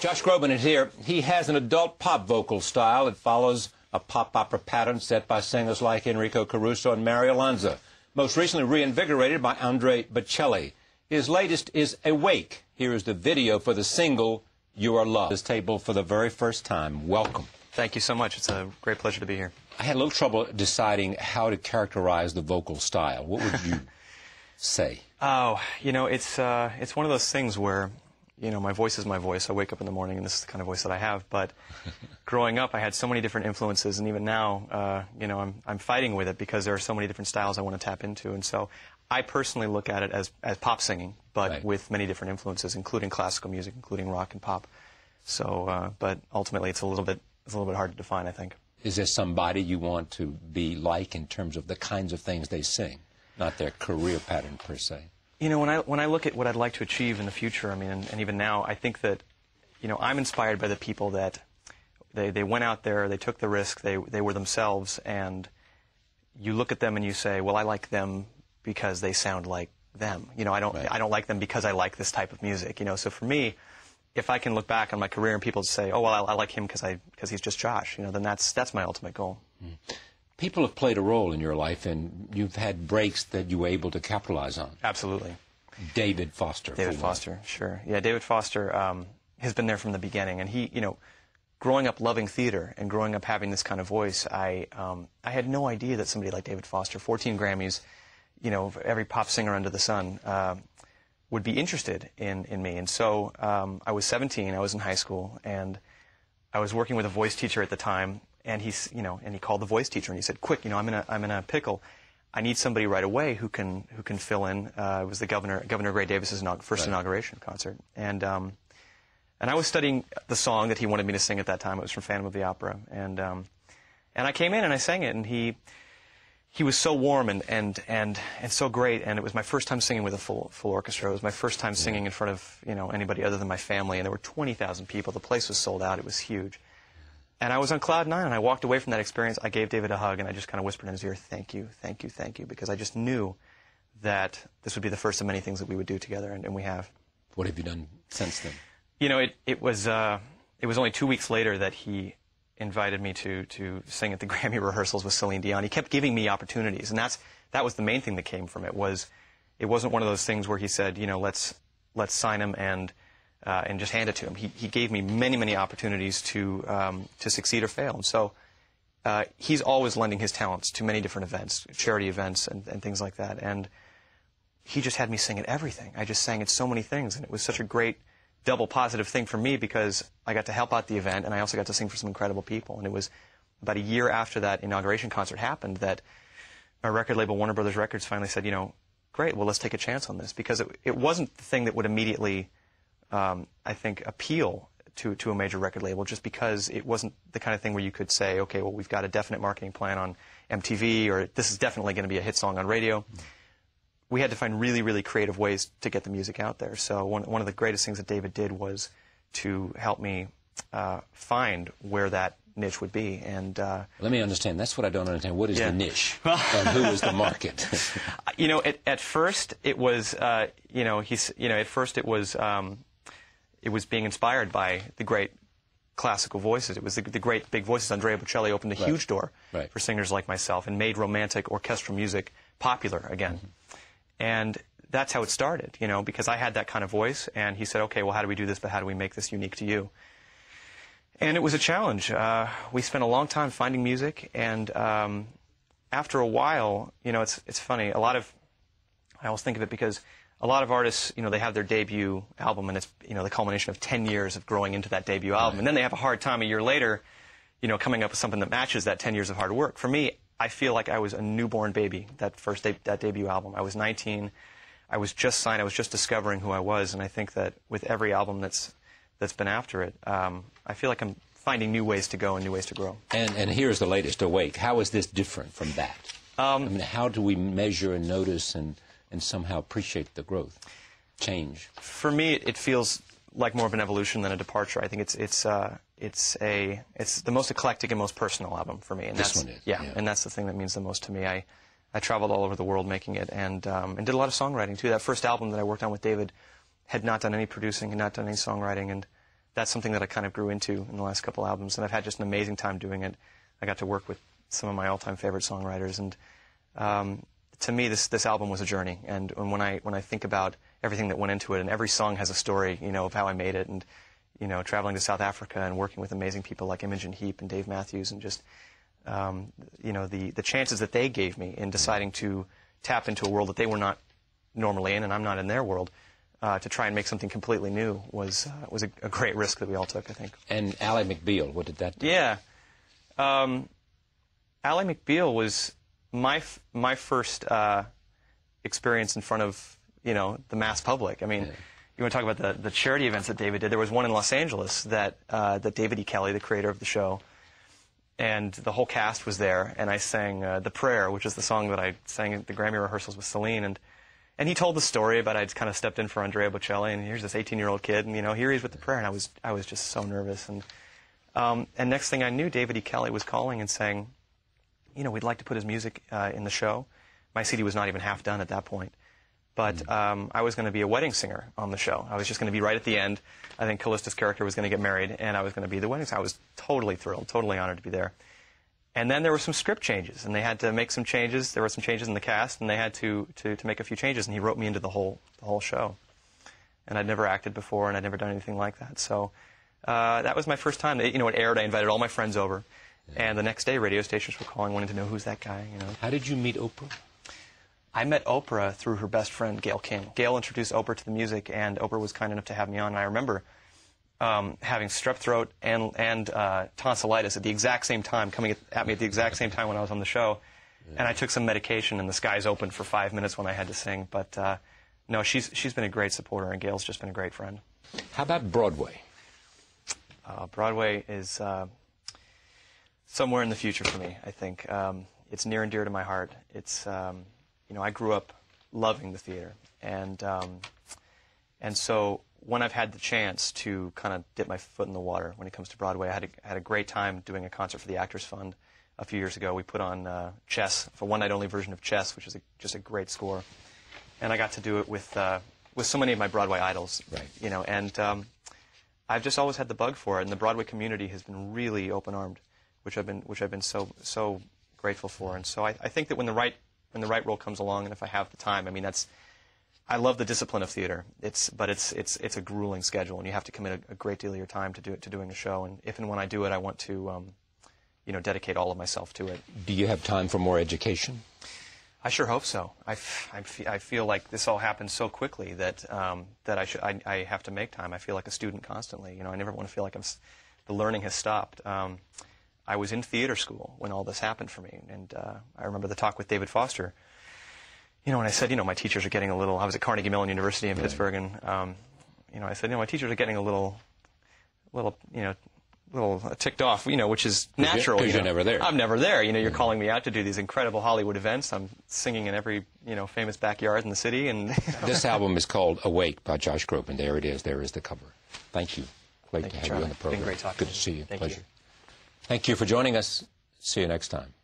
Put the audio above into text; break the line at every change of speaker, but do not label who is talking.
Josh Groban is here. He has an adult pop vocal style that follows a pop opera pattern set by singers like Enrico Caruso and Mario Lanza, most recently reinvigorated by Andrea Bocelli. His latest is Awake. Here is the video for the single You Are Loved. This table for the very first time. Welcome.
Thank you so much. It's a great pleasure to be here.
I had a little trouble deciding how to characterize the vocal style. What would you say?
Oh, you know, it's one of those things where, you know, my voice is my voice. I wake up in the morning and this is the kind of voice that I have. But growing up, I had so many different influences, and even now, you know, I'm fighting with it because there are so many different styles I want to tap into. And so I personally look at it as pop singing, but
right,
with many different influences, including classical music, including rock and pop. So, but ultimately, it's a little bit hard to define, I think.
Is there somebody you want to be like in terms of the kinds of things they sing, not their career pattern per se?
You know, when I look at what I'd like to achieve in the future, I mean, and even now, I think that, you know, I'm inspired by the people that they went out there, they took the risk, they were themselves, and you look at them and you say, well, I like them because they sound like them. You know, I don't like them because I like this type of music. You know, so for me, if I can look back on my career and people say, oh, well, I like him because he's just Josh, you know, then that's my ultimate goal.
Mm. People have played a role in your life, and you've had breaks that you were able to capitalize on.
Absolutely.
David Foster.
David Foster, sure. Yeah, David Foster has been there from the beginning, and he, you know, growing up loving theater and growing up having this kind of voice, I had no idea that somebody like David Foster, 14 Grammys, you know, every pop singer under the sun, would be interested in me. And so I was 17, I was in high school, and I was working with a voice teacher at the time, and he called the voice teacher and he said, "Quick, you know, I'm in a pickle. I need somebody right away who can fill in." It was the Governor Gray Davis's first inauguration concert, and I was studying the song that he wanted me to sing at that time. It was from Phantom of the Opera, and I came in and I sang it, and he was so warm and so great, and it was my first time singing with a full orchestra. It was my first time singing in front of, you know, anybody other than my family, and there were 20,000 people. The place was sold out. It was huge. And I was on cloud nine, and I walked away from that experience. I gave David a hug, and I just kind of whispered in his ear, "Thank you, thank you, thank you," because I just knew that this would be the first of many things that we would do together, and we have.
What have you done since then? You
know, it was only 2 weeks later that he invited me to sing at the Grammy rehearsals with Celine Dion. He kept giving me opportunities, and that was the main thing that came from it. It wasn't one of those things where he said, you know, let's sign him and just hand it to him. He gave me many opportunities to succeed or fail, and so he's always lending his talents to many different events, charity events and things like that. And he just had me sing at everything. I just sang at so many things, and it was such a great double positive thing for me because I got to help out the event, and I also got to sing for some incredible people. And it was about a year after that inauguration concert happened that our record label, Warner Brothers Records, finally said, you know, great, well, let's take a chance on this, because it wasn't the thing that would immediately, I think, appeal to a major record label, just because it wasn't the kind of thing where you could say, okay, well, we've got a definite marketing plan on MTV, or this is definitely going to be a hit song on radio. We had to find really creative ways to get the music out there. So one of the greatest things that David did was to help me find where that niche would be. And
let me understand. That's what I don't understand. What is the niche, and who is the market?
You know, at first it was it was being inspired by the great classical voices. It was the great big voices. Andrea Bocelli opened a huge door for singers like myself and made romantic orchestral music popular again. Mm-hmm. And that's how it started, you know, because I had that kind of voice, and he said, okay, well, how do we do this, but how do we make this unique to you? And it was a challenge. We spent a long time finding music, and after a while, you know, it's funny, I always think of it because a lot of artists, you know, they have their debut album, and it's, you know, the culmination of 10 years of growing into that debut album, and then they have a hard time a year later, you know, coming up with something that matches that 10 years of hard work. For me, I feel like I was a newborn baby, that debut album. I was 19. I was just signed. I was just discovering who I was. And I think that with every album that's been after it, I feel like I'm finding new ways to go and new ways to grow.
And here's the latest, Awake. How is this different from that? I mean, how do we measure and notice and somehow appreciate the growth, change?
For me, it feels like more of an evolution than a departure. I think it's the most eclectic and most personal album for me. And
this one is.
Yeah, and that's the thing that means the most to me. I traveled all over the world making it, and did a lot of songwriting too. That first album that I worked on with David had not done any producing, had not done any songwriting, and that's something that I kind of grew into in the last couple albums, and I've had just an amazing time doing it. I got to work with some of my all-time favorite songwriters, and to me, this album was a journey. And when I think about everything that went into it, and every song has a story, you know, of how I made it, and you know, traveling to South Africa and working with amazing people like Imogen Heap and Dave Matthews, and just you know, the chances that they gave me in deciding to tap into a world that they were not normally in, and I'm not in their world, to try and make something completely new was a great risk that we all took, I think.
And Ally McBeal, what did that do?
Yeah. Ally McBeal was my first experience in front of, you know, the mass public. I mean, you want to talk about the charity events that David did. There was one in Los Angeles that David E. Kelley, the creator of the show, and the whole cast was there, and I sang The Prayer, which is the song that I sang at the Grammy rehearsals with Celine, and he told the story about I'd kind of stepped in for Andrea Bocelli, and here's this 18-year-old kid, and you know, here he is with The Prayer, and I was just so nervous, and next thing I knew, David E. Kelley was calling and saying, you know, we'd like to put his music in the show. My CD was not even half done at that point. But I was going to be a wedding singer on the show. I was just going to be right at the end. I think Callista's character was going to get married, and I was going to be the wedding singer. I was totally thrilled, totally honored to be there. And then there were some script changes, and they had to make some changes. There were some changes in the cast, and they had to make a few changes, and he wrote me into the whole show. And I'd never acted before, and I'd never done anything like that. So that was my first time. You know, it aired. I invited all my friends over. And the next day, radio stations were calling, wanting to know who's that guy, you know.
How did you meet Oprah?
I met Oprah through her best friend, Gayle King. Gayle introduced Oprah to the music, and Oprah was kind enough to have me on. And I remember having strep throat and tonsillitis at the exact same time, coming at me at the exact same time when I was on the show. And I took some medication, and the skies opened for 5 minutes when I had to sing. But no, she's been a great supporter, and Gayle's just been a great friend.
How about Broadway?
Broadway is somewhere in the future for me, I think. It's near and dear to my heart. It's you know, I grew up loving the theater, and so when I've had the chance to kind of dip my foot in the water when it comes to Broadway, I had a great time doing a concert for the Actors Fund a few years ago. We put on Chess, for one night only version of Chess, which is just a great score, and I got to do it with so many of my Broadway idols,
right?
You know, and I've just always had the bug for it, and the Broadway community has been really open-armed, which I've been so grateful for, and so I think that when the right role comes along, and if I have the time, I mean, I love the discipline of theater. But it's a grueling schedule, and you have to commit a great deal of your time to doing a show. And if and when I do it, I want to, you know, dedicate all of myself to it.
Do you have time for more education?
I sure hope so. I feel like this all happens so quickly that I have to make time. I feel like a student constantly. You know, I never want to feel like the learning has stopped. I was in theater school when all this happened for me, and I remember the talk with David Foster. You know, and I said, you know, my teachers are getting a little. I was at Carnegie Mellon University in Pittsburgh, and you know, I said, you know, my teachers are getting a little, you know, ticked off. You know, which is natural.
Because you're never there.
I'm never there. You know, you're calling me out to do these incredible Hollywood events. I'm singing in every, you know, famous backyard in the city, and
This album is called Awake by Josh Groban. There it is. There is the cover. Thank you. Great to have you on the program.
Been great talking.
Good to see you.
Thank
Pleasure.
you.
Thank you for joining us. See you next time.